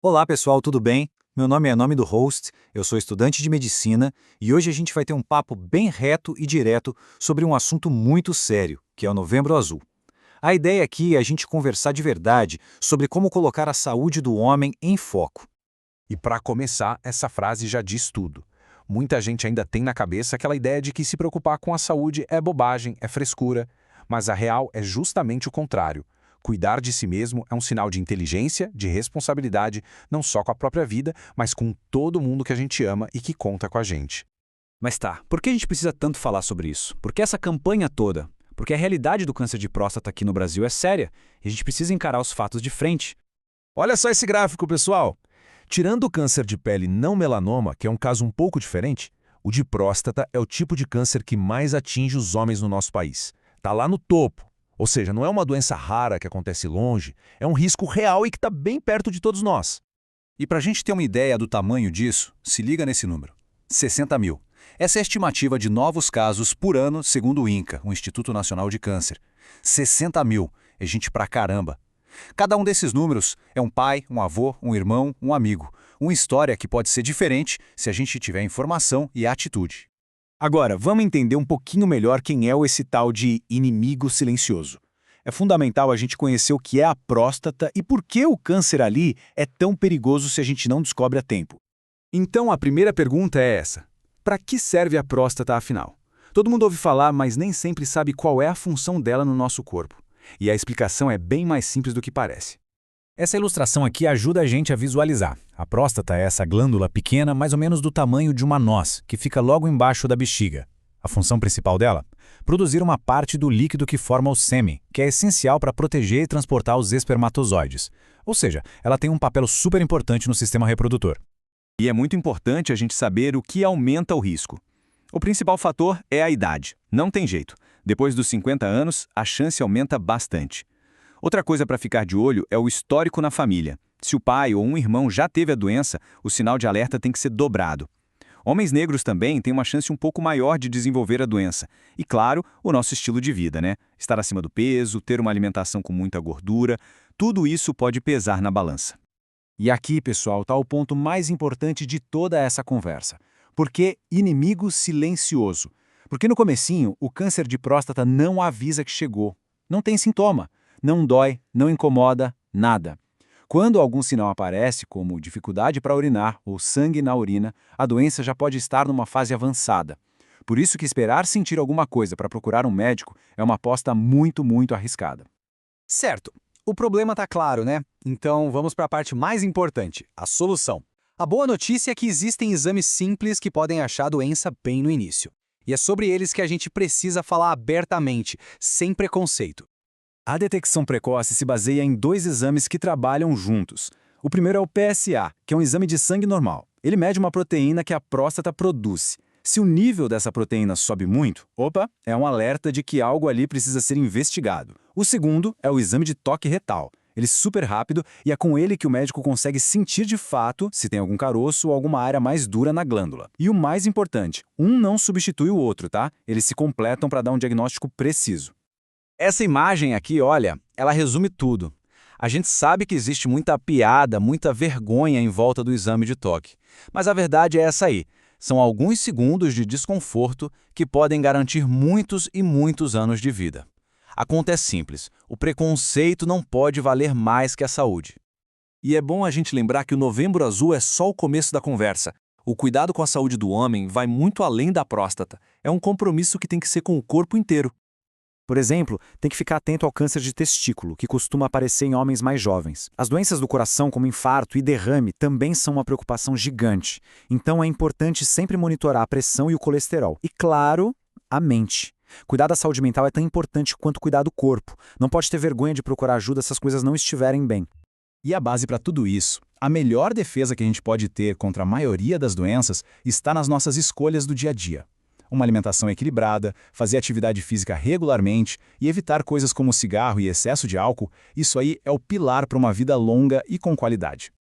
Olá pessoal, tudo bem? Meu nome é Nome do Host, eu sou estudante de medicina e hoje a gente vai ter um papo bem reto e direto sobre um assunto muito sério, que é o Novembro Azul. A ideia aqui é a gente conversar de verdade sobre como colocar a saúde do homem em foco. E para começar, essa frase já diz tudo. Muita gente ainda tem na cabeça aquela ideia de que se preocupar com a saúde é bobagem, é frescura. Mas a real é justamente o contrário. Cuidar de si mesmo é um sinal de inteligência, de responsabilidade, não só com a própria vida, mas com todo mundo que a gente ama e que conta com a gente. Mas tá, por que a gente precisa tanto falar sobre isso? Por que essa campanha toda? Porque a realidade do câncer de próstata aqui no Brasil é séria e a gente precisa encarar os fatos de frente. Olha só esse gráfico, pessoal. Tirando o câncer de pele não melanoma, que é um caso um pouco diferente, o de próstata é o tipo de câncer que mais atinge os homens no nosso país. Está lá no topo. Ou seja, não é uma doença rara que acontece longe, é um risco real e que está bem perto de todos nós. E para a gente ter uma ideia do tamanho disso, se liga nesse número: 60 mil. Essa é a estimativa de novos casos por ano, segundo o INCA, o Instituto Nacional de Câncer. 60 mil, é gente pra caramba. Cada um desses números é um pai, um avô, um irmão, um amigo. Uma história que pode ser diferente se a gente tiver informação e atitude. Agora, vamos entender um pouquinho melhor quem é esse tal de inimigo silencioso. É fundamental a gente conhecer o que é a próstata e por que o câncer ali é tão perigoso se a gente não descobre a tempo. Então, a primeira pergunta é essa: para que serve a próstata afinal? Todo mundo ouve falar, mas nem sempre sabe qual é a função dela no nosso corpo. E a explicação é bem mais simples do que parece. Essa ilustração aqui ajuda a gente a visualizar. A próstata é essa glândula pequena, mais ou menos do tamanho de uma noz, que fica logo embaixo da bexiga. A função principal dela? Produzir uma parte do líquido que forma o sêmen, que é essencial para proteger e transportar os espermatozoides. Ou seja, ela tem um papel super importante no sistema reprodutor. E é muito importante a gente saber o que aumenta o risco. O principal fator é a idade. Não tem jeito. Depois dos 50 anos, a chance aumenta bastante. Outra coisa para ficar de olho é o histórico na família. Se o pai ou um irmão já teve a doença, o sinal de alerta tem que ser dobrado. Homens negros também têm uma chance um pouco maior de desenvolver a doença. E claro, o nosso estilo de vida, né? Estar acima do peso, ter uma alimentação com muita gordura, tudo isso pode pesar na balança. E aqui, pessoal, está o ponto mais importante de toda essa conversa. Por que inimigo silencioso? Porque no comecinho, o câncer de próstata não avisa que chegou. Não tem sintoma. Não dói, não incomoda, nada. Quando algum sinal aparece, como dificuldade para urinar ou sangue na urina, a doença já pode estar numa fase avançada. Por isso que esperar sentir alguma coisa para procurar um médico é uma aposta muito arriscada. Certo. O problema tá claro, né? Então vamos para a parte mais importante, a solução. A boa notícia é que existem exames simples que podem achar a doença bem no início. E é sobre eles que a gente precisa falar abertamente, sem preconceito. A detecção precoce se baseia em dois exames que trabalham juntos. O primeiro é o PSA, que é um exame de sangue normal. Ele mede uma proteína que a próstata produz. Se o nível dessa proteína sobe muito, é um alerta de que algo ali precisa ser investigado. O segundo é o exame de toque retal. Ele é super rápido e é com ele que o médico consegue sentir de fato se tem algum caroço ou alguma área mais dura na glândula. E o mais importante, um não substitui o outro, tá? Eles se completam para dar um diagnóstico preciso. Essa imagem aqui, olha, ela resume tudo. A gente sabe que existe muita piada, muita vergonha em volta do exame de toque. Mas a verdade é essa aí. São alguns segundos de desconforto que podem garantir muitos e muitos anos de vida. A conta é simples. O preconceito não pode valer mais que a saúde. E é bom a gente lembrar que o Novembro Azul é só o começo da conversa. O cuidado com a saúde do homem vai muito além da próstata. É um compromisso que tem que ser com o corpo inteiro. Por exemplo, tem que ficar atento ao câncer de testículo, que costuma aparecer em homens mais jovens. As doenças do coração, como infarto e derrame, também são uma preocupação gigante. Então é importante sempre monitorar a pressão e o colesterol. E, claro, a mente. Cuidar da saúde mental é tão importante quanto cuidar do corpo. Não pode ter vergonha de procurar ajuda se as coisas não estiverem bem. E a base para tudo isso, a melhor defesa que a gente pode ter contra a maioria das doenças está nas nossas escolhas do dia a dia. Uma alimentação equilibrada, fazer atividade física regularmente e evitar coisas como cigarro e excesso de álcool, isso aí é o pilar para uma vida longa e com qualidade.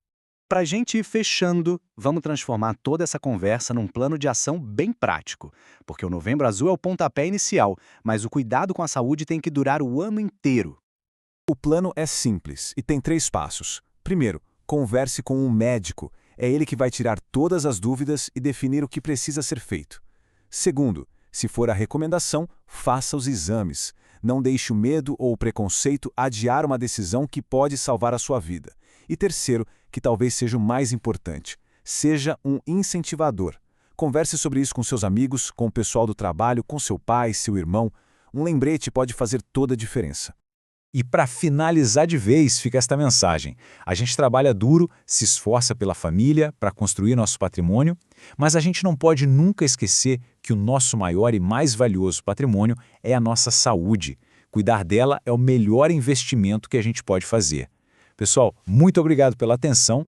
Para a gente ir fechando, vamos transformar toda essa conversa num plano de ação bem prático. Porque o Novembro Azul é o pontapé inicial, mas o cuidado com a saúde tem que durar o ano inteiro. O plano é simples e tem 3 passos. Primeiro, Converse com um médico. É ele que vai tirar todas as dúvidas e definir o que precisa ser feito. Segundo, se for a recomendação, faça os exames. Não deixe o medo ou o preconceito adiar uma decisão que pode salvar a sua vida. E terceiro, que talvez seja o mais importante, seja um incentivador. Converse sobre isso com seus amigos, com o pessoal do trabalho, com seu pai, seu irmão. Um lembrete pode fazer toda a diferença. E para finalizar de vez, fica esta mensagem. A gente trabalha duro, se esforça pela família para construir nosso patrimônio, mas a gente não pode nunca esquecer que o nosso maior e mais valioso patrimônio é a nossa saúde. Cuidar dela é o melhor investimento que a gente pode fazer. Pessoal, muito obrigado pela atenção